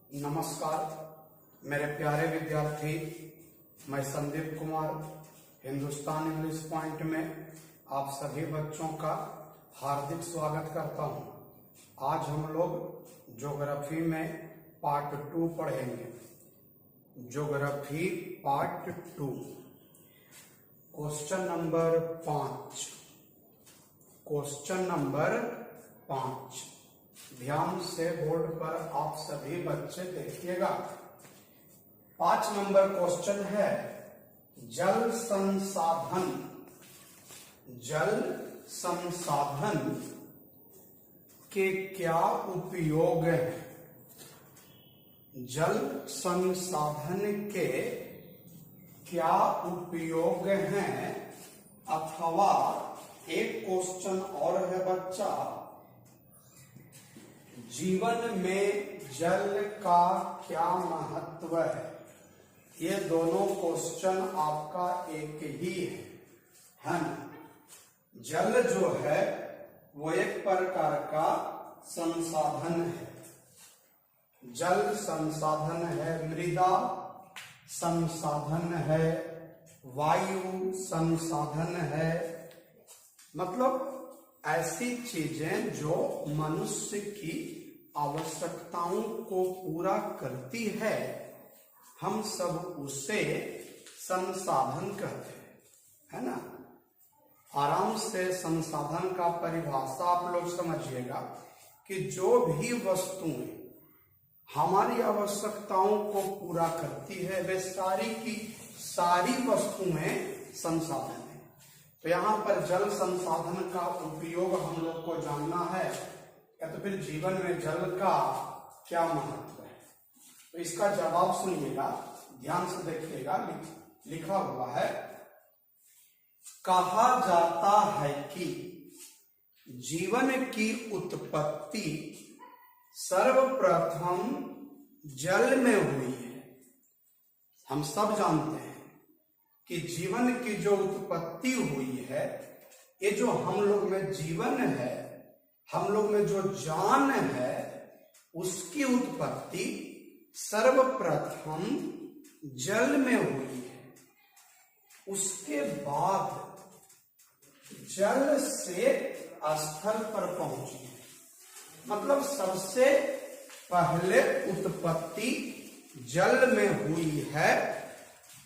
नमस्कार मेरे प्यारे विद्यार्थी, मैं संदीप कुमार हिंदुस्तान इंग्लिश पॉइंट में आप सभी बच्चों का हार्दिक स्वागत करता हूं। आज हम लोग ज्योग्राफी में पार्ट 2 पढ़ेंगे। Geography part 2, question number 5। Question number 5 ध्यान से बोर्ड पर आप सभी बच्चे देखिएगा। 5 नंबर क्वेश्चन है, जल संसाधन। जल संसाधन के क्या उपयोग हैं? जल संसाधन के क्या उपयोग हैं? अथवा एक क्वेश्चन और है बच्चा, जीवन में जल का क्या महत्व है? ये दोनों क्वेश्चन आपका एक ही है ना। जल जो है वो एक प्रकार का संसाधन है। जल संसाधन है, मृदा संसाधन है, वायु संसाधन है। मतलब ऐसी चीजें जो मनुष्य की आवश्यकताओं को पूरा करती है, हम सब उसे संसाधन कहते हैं, है ना। आराम से संसाधन का परिभाषा आप लोग समझिएगा कि जो भी वस्तुएं हमारी आवश्यकताओं को पूरा करती है, वे सारी की सारी वस्तुएं संसाधन है। तो यहाँ पर जल संसाधन का उपयोग हम लोग को जानना है, या तो फिर जीवन में जल का क्या महत्व है। तो इसका जवाब सुनिएगा, ध्यान से देखिएगा। लिखा हुआ है, कहा जाता है कि जीवन की उत्पत्ति सर्वप्रथम जल में हुई है। हम सब जानते हैं कि जीवन की जो उत्पत्ति हुई है, ये जो हम लोग में जीवन है, हम लोग में जो जान है, उसकी उत्पत्ति सर्वप्रथम जल में हुई है। उसके बाद जल से स्थल पर पहुंची है। मतलब सबसे पहले उत्पत्ति जल में हुई है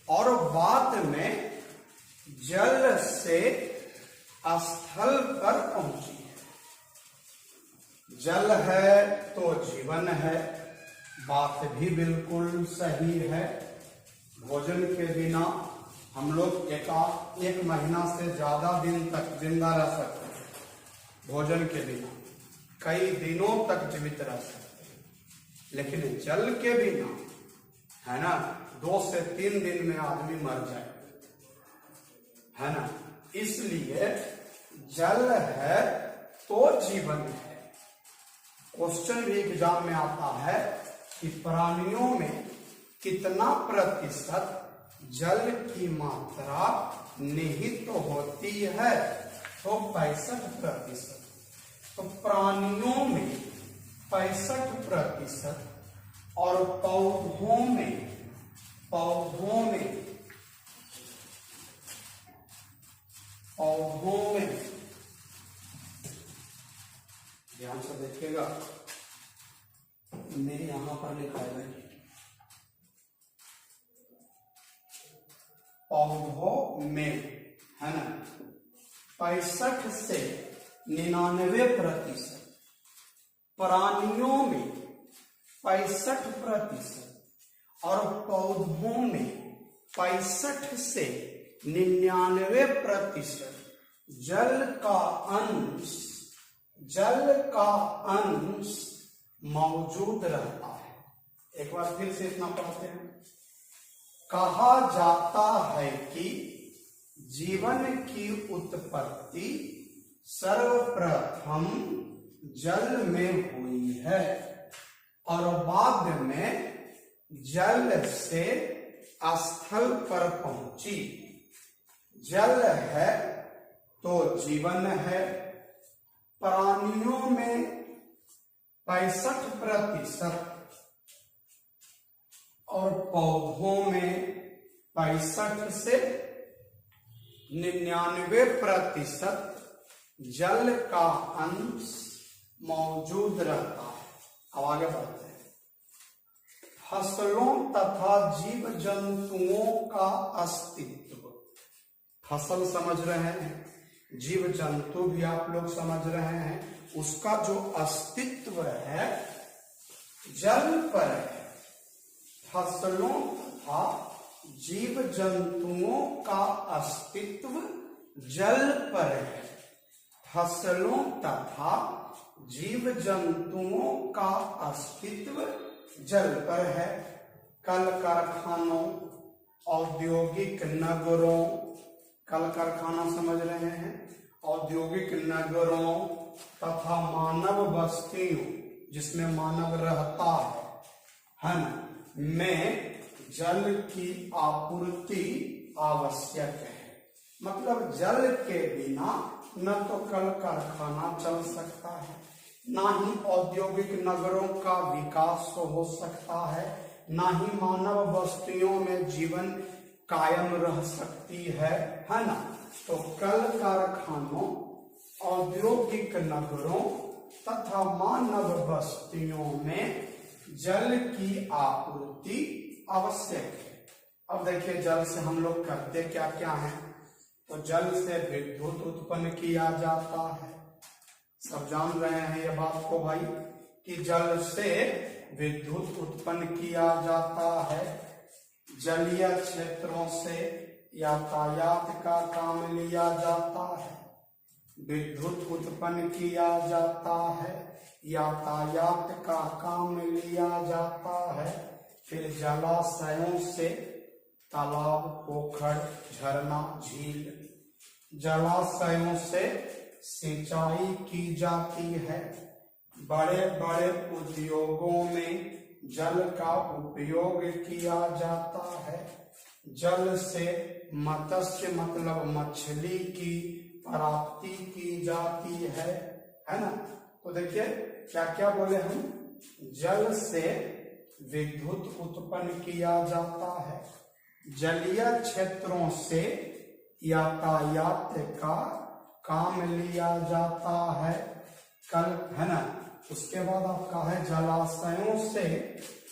और बाद में जल से स्थल पर पहुंची है। जल है तो जीवन है, बात भी बिल्कुल सही है। भोजन के बिना हम लोग एक महीना से ज्यादा दिन तक जिंदा रह सकते हैं। भोजन के बिना कई दिनों तक जीवित रह सकते हैं, लेकिन जल के बिना, है ना, 2 से 3 दिन में आदमी मर जाए, है ना। इसलिए जल है तो जीवन है। क्वेश्चन भी एग्जाम में आता है कि प्राणियों में कितना प्रतिशत जल की मात्रा निहित होती है? तो 65%। तो प्राणियों में 65% और पौधों में ध्यान से देखिएगा, मेरे यहां पर लिखा है पौधों में, है ना, 65 से 99%। प्राणियों में 65% और पौधों में 65 से 99% जल का अंश मौजूद रहता है। एक बार फिर से इतना पढ़ते हैं। कहा जाता है कि जीवन की उत्पत्ति सर्वप्रथम जल में हुई है और बाद में जल से स्थल पर पहुंची। जल है तो जीवन है। प्राणियों में 65% और पौधों में 65 से 99% जल का अंश मौजूद रहता है। अब आगे बढ़ते हैं। फसलों तथा जीव जंतुओं का अस्तित्व। फसल समझ रहे हैं, जीव जंतु भी आप लोग समझ रहे हैं, उसका जो अस्तित्व है जल पर है। फसलों तथा जीव जंतुओं का अस्तित्व जल पर है। फसलों तथा जीव जंतुओं का अस्तित्व जल पर है। कल कारखानों, औद्योगिक नगरों, कल कारखाना समझ रहे हैं, औद्योगिक नगरों तथा मानव बस्तियों जिसमें मानव रहता है ना, में जल की आपूर्ति आवश्यक है। मतलब जल के बिना न तो कल कारखाना चल सकता है, ना ही औद्योगिक नगरों का विकास हो सकता है, ना ही मानव बस्तियों में जीवन कायम रह सकती है ना। तो कल कारखानों, औद्योगिक नगरों तथा मानव बस्तियों में जल की आपूर्ति आवश्यक है। अब देखिए जल से हम लोग करते क्या क्या है। तो जल से विद्युत उत्पन्न किया जाता है। सब जान रहे हैं ये बात को भाई कि जल से विद्युत उत्पन्न किया जाता है। जलीय क्षेत्रों से यातायात का काम लिया जाता है, विद्युत उत्पन्न किया जाता है, यातायात का काम लिया जाता है। फिर जलाशयों से तालाब, पोखर, झरना, झील, जलाशयों से सिंचाई की जाती है। बड़े बड़े उद्योगों में जल का उपयोग किया जाता है। जल से मत्स्य मतलब मछली की प्राप्ति की जाती है ना। तो देखिए क्या क्या बोले हम, जल से विद्युत उत्पन्न किया जाता है, जलीय क्षेत्रों से यातायात का काम लिया जाता है कल, है ना। उसके बाद आपका है जलाशयों से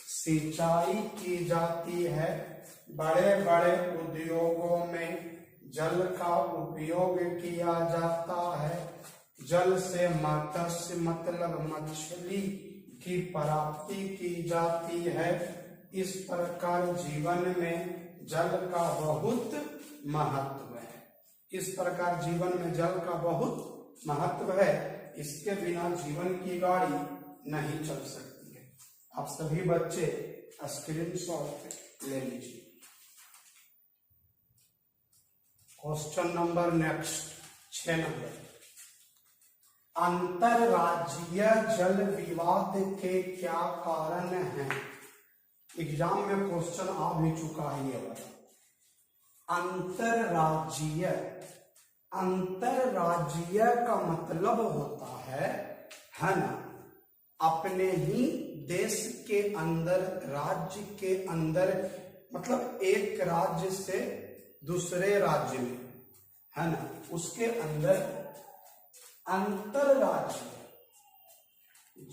सिंचाई की जाती है। बड़े बड़े उद्योगों में जल का उपयोग किया जाता है। जल से मत्स्य मतलब मछली की प्राप्ति की जाती है। इस प्रकार जीवन में जल का बहुत महत्व है। इस प्रकार जीवन में जल का बहुत महत्व है। इसके बिना जीवन की गाड़ी नहीं चल सकती है। आप सभी बच्चे स्क्रीनशॉट ले लीजिए। Question number next 6 number. अंतरराज्यीय जल विवाद के क्या कारण हैं? एग्जाम में क्वेश्चन आ भी चुका है ये वाला। अंतरराज्यीय, अंतरराज्यीय का मतलब होता है ना, अपने ही देश के अंदर, राज्य के अंदर, मतलब एक राज्य से दूसरे राज्य में, है ना, उसके अंदर अंतरराज्यीय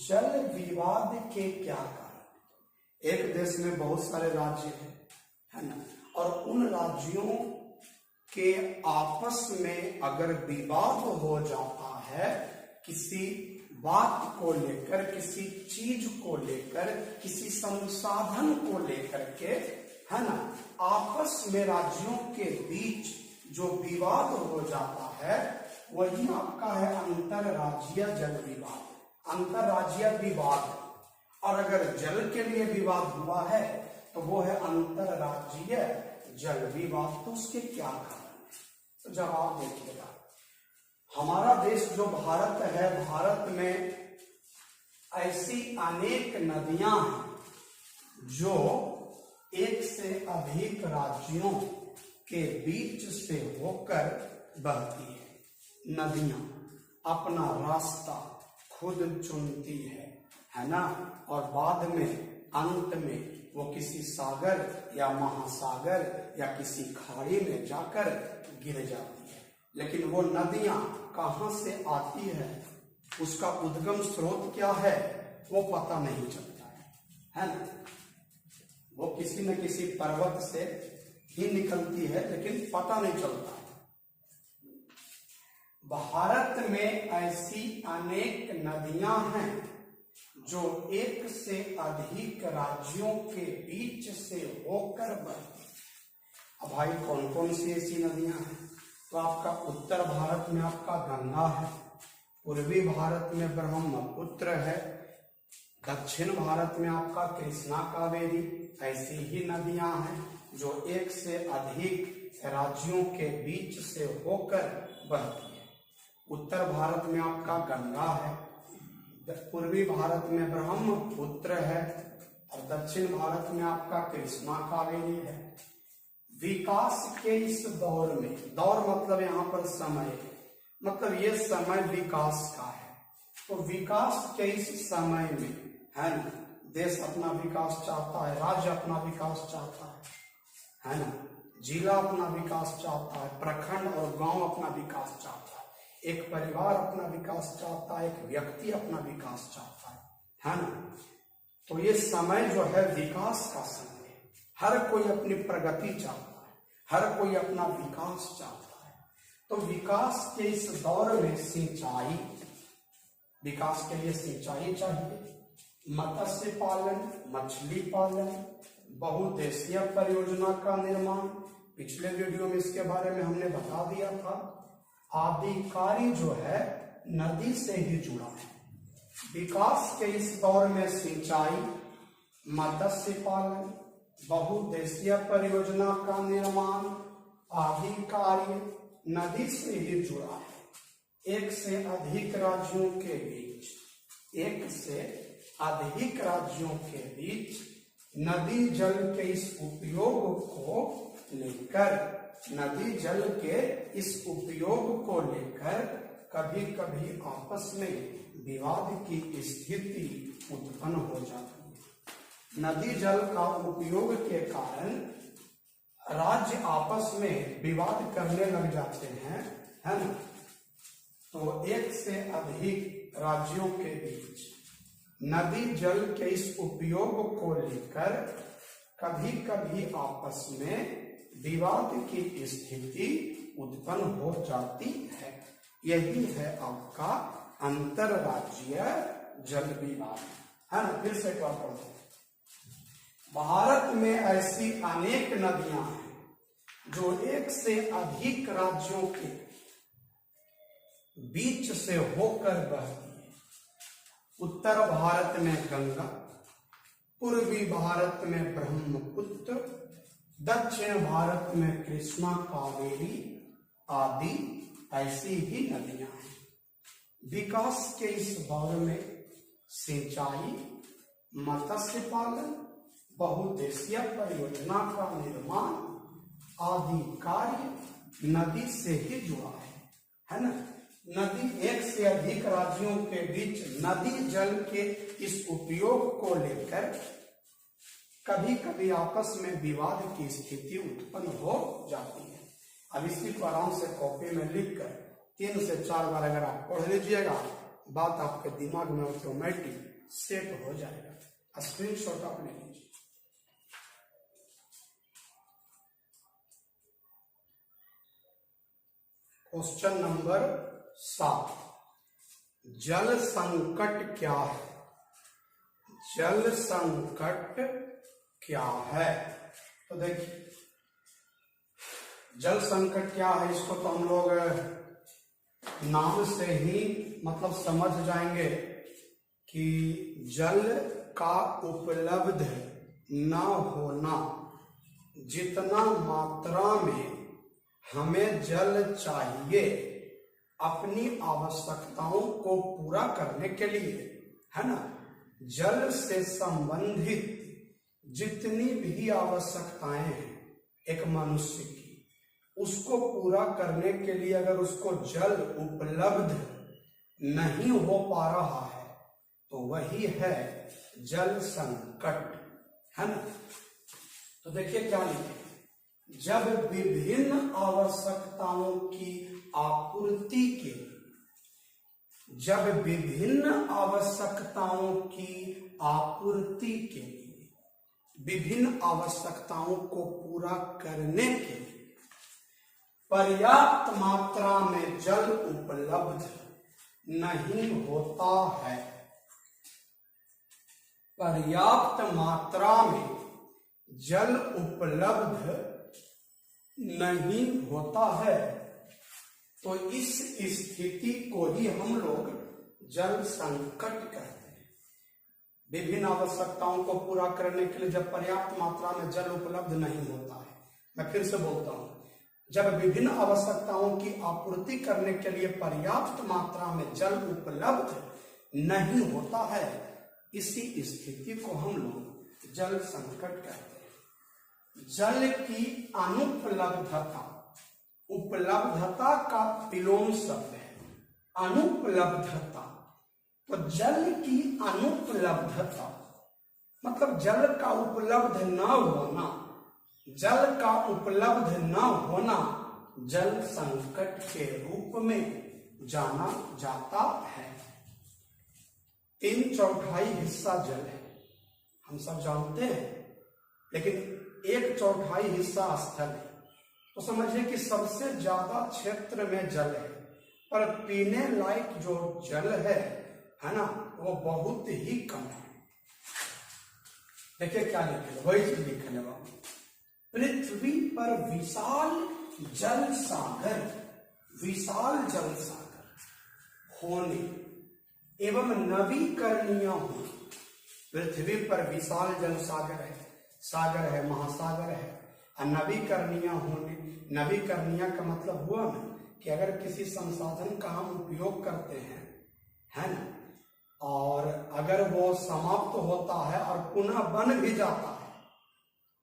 जल विवाद के क्या कारण? एक देश में बहुत सारे राज्य हैं, है ना, और उन राज्यों के आपस में अगर विवाद हो जाता है किसी बात को लेकर, किसी चीज को लेकर, किसी संसाधन को लेकर के, है ना, आपस में राज्यों के बीच जो विवाद हो जाता है वही आपका है अंतरराज्यीय जल विवाद, अंतरराज्यीय विवाद। और अगर जल के लिए विवाद हुआ है तो वो है अंतरराज्यीय जल विवाद। तो उसके क्या कारण? तो जवाब देखिएगा, हमारा देश जो भारत है, भारत में ऐसी अनेक नदियां हैं जो एक से अधिक राज्यों के बीच से होकर बहती है। नदियां अपना रास्ता खुद चुनती है ना, और बाद में अंत में वो किसी सागर या महासागर या किसी खाड़ी में जाकर गिर जाती है। लेकिन वो नदियां कहाँ से आती है, उसका उद्गम स्रोत क्या है, वो पता नहीं चलता है ना। वो किसी न किसी पर्वत से ही निकलती है, लेकिन पता नहीं चलता है। भारत में ऐसी अनेक नदियां हैं जो एक से अधिक राज्यों के बीच से होकर बहती। अब भाई कौन कौन सी ऐसी नदियां हैं? तो आपका उत्तर भारत में आपका गंगा है, पूर्वी भारत में ब्रह्मपुत्र है, दक्षिण भारत में आपका कृष्णा कावेरी। ऐसी ही नदियां हैं जो एक से अधिक राज्यों के बीच से होकर बहती है। उत्तर भारत में आपका गंगा है, पूर्वी भारत में ब्रह्मपुत्र है और दक्षिण भारत में आपका कृष्णा कावेरी है। विकास के इस दौर में, दौर मतलब यहाँ पर समय, मतलब ये समय विकास का है। तो विकास के इस समय में है ना, देश अपना विकास चाहता है, राज्य अपना विकास चाहता है ना, जिला अपना विकास चाहता है, प्रखंड और गांव अपना विकास चाहता है, एक परिवार अपना विकास चाहता है, एक व्यक्ति अपना विकास चाहता है ना। तो ये समय जो है विकास का समय है। हर कोई अपनी प्रगति चाहता है, हर कोई अपना विकास चाहता है। तो विकास के इस दौर में सिंचाई, विकास के लिए सिंचाई चाहिए, मत्स्य पालन, मछली पालन, बहुउद्देशीय परियोजना का निर्माण, पिछले वीडियो में इसके बारे में हमने बता दिया था। आदि कार्य जो है नदी से ही जुड़ा है। विकास के इस दौर में सिंचाई, मत्स्य पालन, बहुउद्देशीय परियोजना का निर्माण आदि कार्य नदी से ही जुड़ा है। एक से अधिक राज्यों के बीच, एक से अधिक राज्यों के बीच नदी जल के इस उपयोग को लेकर, नदी जल के इस उपयोग को लेकर कभी कभी आपस में विवाद की स्थिति उत्पन्न हो जाती है। नदी जल का उपयोग के कारण राज्य आपस में विवाद करने लग जाते हैं, है ना। तो एक से अधिक राज्यों के बीच नदी जल के इस उपयोग को लेकर कभी कभी आपस में विवाद की स्थिति उत्पन्न हो जाती है। यही है आपका अंतरराज्यीय जल विवाद, है ना। फिर से एक बार पढ़ते हैं। भारत में ऐसी अनेक नदियां हैं जो एक से अधिक राज्यों के बीच से होकर बहती है। उत्तर भारत में गंगा, पूर्वी भारत में ब्रह्मपुत्र, दक्षिण भारत में कृष्णा कावेरी आदि ऐसी ही नदियां हैं। विकास के इस दौर में सिंचाई, मत्स्य पालन, बहुउद्देशीय परियोजना का निर्माण आदि कार्य नदी से ही जुड़ा है ना। नदी, एक से अधिक राज्यों के बीच नदी जल के इस उपयोग को लेकर कभी कभी आपस में विवाद की स्थिति उत्पन्न हो जाती है। अब इसी को आराम से कॉपी में लिखकर 3 से 4 बार अगर आप पढ़ लीजिएगा, बात आपके दिमाग में ऑटोमेटिक सेट हो जाएगा। स्क्रीनशॉट आप ले लीजिए। क्वेश्चन नंबर 7, जल संकट क्या है? जल संकट क्या है? तो देखिए, जल संकट क्या है, इसको तो हम लोग नाम से ही मतलब समझ जाएंगे कि जल का उपलब्ध न होना। जितना मात्रा में हमें जल चाहिए अपनी आवश्यकताओं को पूरा करने के लिए, है ना, जल से संबंधित जितनी भी आवश्यकताएं हैं एक मनुष्य की, उसको पूरा करने के लिए अगर उसको जल उपलब्ध नहीं हो पा रहा है तो वही है जल संकट। है ना। तो देखिए क्या लिखे, जब विभिन्न आवश्यकताओं की आपूर्ति के लिए, जब विभिन्न आवश्यकताओं की आपूर्ति के लिए, विभिन्न आवश्यकताओं को पूरा करने के लिए पर्याप्त मात्रा में जल उपलब्ध नहीं होता है, पर्याप्त मात्रा में जल उपलब्ध नहीं होता है, तो इस स्थिति को ही हम लोग जल संकट कहते हैं। विभिन्न आवश्यकताओं को पूरा करने के लिए जब पर्याप्त मात्रा में जल उपलब्ध नहीं होता है, मैं फिर से बोलता हूं, जब विभिन्न आवश्यकताओं की आपूर्ति करने के लिए पर्याप्त मात्रा में जल उपलब्ध नहीं होता है, इसी स्थिति को हम लोग जल संकट कहते हैं। जल की अनुपलब्धता, उपलब्धता का विलोम शब्द है अनुपलब्धता। तो जल की अनुपलब्धता मतलब जल का उपलब्ध न होना, जल का उपलब्ध न होना जल संकट के रूप में जाना जाता है। 3/4 हिस्सा जल है, हम सब जानते हैं, लेकिन 1/4 हिस्सा स्थल है। तो समझिए कि सबसे ज्यादा क्षेत्र में जल है, पर पीने लायक जो जल है ना, वो बहुत ही कम है। देखिए क्या लिखे, वही चीज लिखे लगा, पृथ्वी पर विशाल जल सागर, विशाल जल सागर होने एवं नवीकरणीय होने, पृथ्वी पर विशाल जल सागर है, सागर है, महासागर है, और नवीकरणीय होने, नवीकरणीय का मतलब हुआ ना कि अगर किसी संसाधन का हम उपयोग करते हैं, है ना, और अगर वो समाप्त होता है और पुनः बन भी जाता है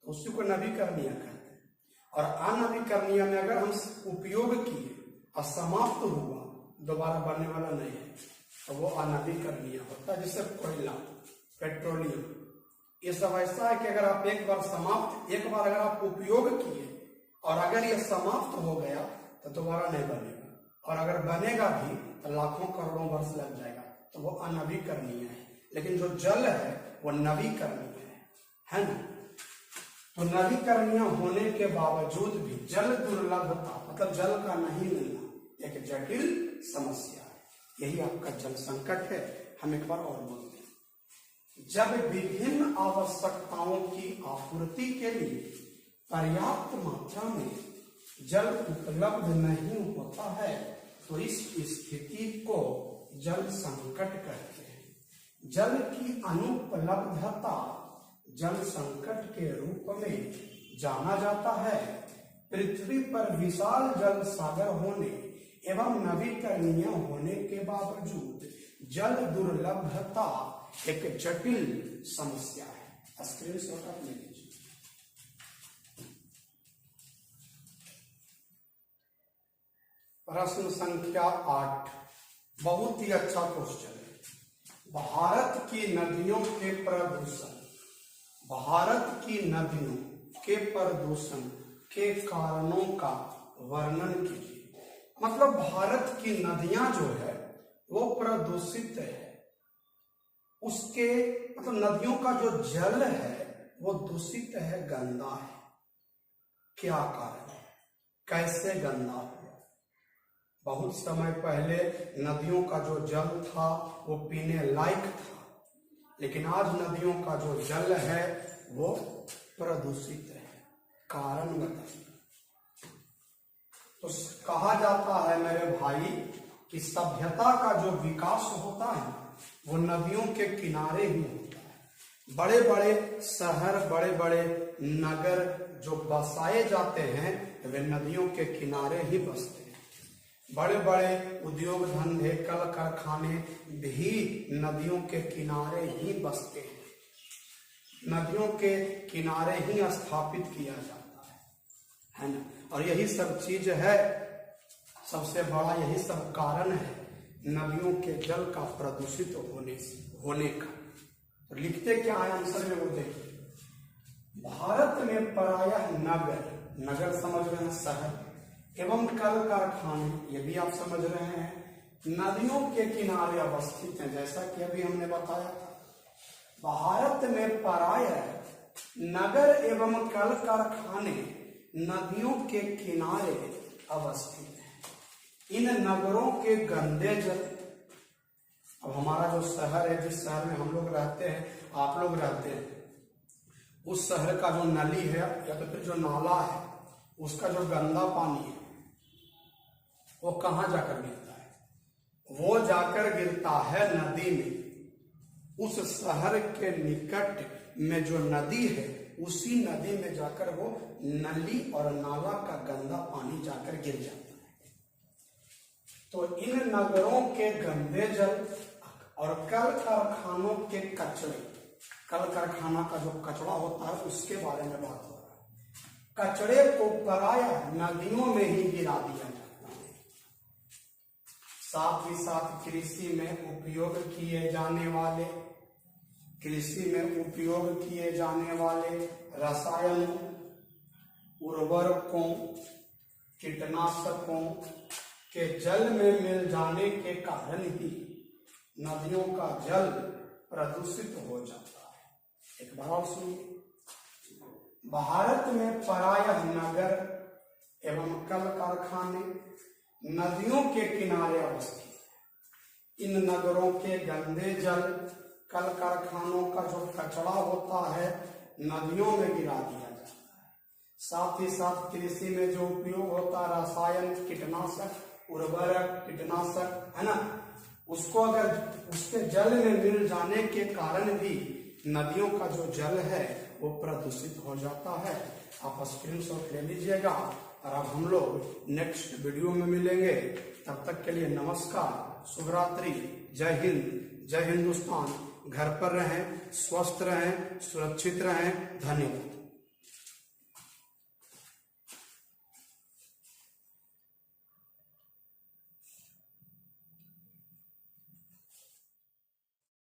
तो उसी को नवीकरणीय कहते हैं। और अनवीकरणीय में अगर हम उपयोग किए और समाप्त हुआ, दोबारा बनने वाला नहीं है, तो वो अनवीकरणीय होता है। जैसे कोयला, पेट्रोलियम, ये सब ऐसा है कि अगर आप एक बार अगर आप उपयोग किए और अगर ये समाप्त हो गया तो दोबारा नहीं बनेगा, और अगर बनेगा भी तो लाखों करोड़ों वर्ष लग जाएगा, तो वो अनवीकरणीय है। लेकिन जो जल है वो नवीकरणीय है ना। तो नवीकरणीय होने के बावजूद भी जल दुर्लभता मतलब जल का नहीं मिलना एक जटिल समस्या है, यही आपका जल संकट है। हम एक बार और बोलते हैं, जब विभिन्न आवश्यकताओं की आपूर्ति के लिए पर्याप्त मात्रा में जल उपलब्ध नहीं होता है, तो इस स्थिति को जल संकट कहते हैं। जल की अनुपलब्धता जल संकट के रूप में जाना जाता है। पृथ्वी पर विशाल जल सागर होने एवं नवीकरणीय होने के बावजूद जल दुर्लभता एक जटिल समस्या है। स्क्रीनशॉट आप ले लीजिए। प्रश्न संख्या 8 बहुत ही अच्छा क्वेश्चन है। भारत की नदियों के प्रदूषण, भारत की नदियों के प्रदूषण के कारणों का वर्णन कीजिए। मतलब भारत की नदियां जो है वो प्रदूषित है, उसके मतलब नदियों का जो जल है वो दूषित है, गंदा है। क्या कारण है, कैसे गंदा हुआ? बहुत समय पहले नदियों का जो जल था वो पीने लायक था, लेकिन आज नदियों का जो जल है वो प्रदूषित है। कारण बताइए। तो कहा जाता है मेरे भाई कि सभ्यता का जो विकास होता है वो नदियों के किनारे ही होता है। बड़े बड़े शहर, बड़े बड़े नगर जो बसाए जाते हैं वे नदियों के किनारे ही बसते हैं। बड़े बड़े उद्योग धंधे, कल कारखाने भी नदियों के किनारे ही बसते हैं, नदियों के किनारे ही स्थापित किया जाता है ना। और यही सब चीज है, सबसे बड़ा यही सब कारण है नदियों के जल का प्रदूषित होने का। तो लिखते क्या है आंसर में वो देखिए। भारत में प्रायः नगर, नगर समझ रहे हैं शहर, एवं कल कारखाने, ये भी आप समझ रहे हैं, नदियों के किनारे अवस्थित हैं, जैसा कि अभी हमने बताया था। भारत में प्रायः नगर एवं कल कारखाने नदियों के किनारे अवस्थित हैं। इन नगरों के गंदे जल, अब हमारा जो शहर है, जिस शहर में हम लोग रहते हैं, आप लोग रहते हैं, उस शहर का जो नली है या तो फिर जो नाला है, उसका जो गंदा पानी है वो कहाँ जाकर गिरता है? वो जाकर गिरता है नदी में। उस शहर के निकट में जो नदी है, उसी नदी में जाकर वो नली और नाला का गंदा पानी जाकर गिर जाता है। तो इन नगरों के गंदे जल और कल कारखानों के कचरे, कल कारखाना का जो कचरा होता है उसके बारे में बात हो रहा है। कचरे को प्रायः नदियों में ही गिरा दिया जाता है। साथ ही साथ कृषि में उपयोग किए जाने वाले रसायनों, उर्वरकों, कीटनाशकों के जल में मिल जाने के कारण ही नदियों का जल प्रदूषित हो जाता है। एक बार और सुनिए, भारत में प्रायः नगर एवं कल कारखाने नदियों के किनारे अवस्थित है। इन नगरों के गंदे जल, कल कारखानों का जो कचरा होता है, नदियों में गिरा दिया जाता है। साथ ही साथ कृषि में जो उपयोग होता है, रसायन, कीटनाशक, उर्वरक, कीटनाशक, है ना, उसको अगर उसके जल में मिल जाने के कारण भी नदियों का जो जल है वो प्रदूषित हो जाता है। आप स्क्रीनशॉट ले लीजिएगा और अब हम लोग नेक्स्ट वीडियो में मिलेंगे। तब तक के लिए नमस्कार, शुभरात्रि, जय हिंद, जय हिंदुस्तान। घर पर रहें, स्वस्थ रहें, सुरक्षित रहें। धन्यवाद।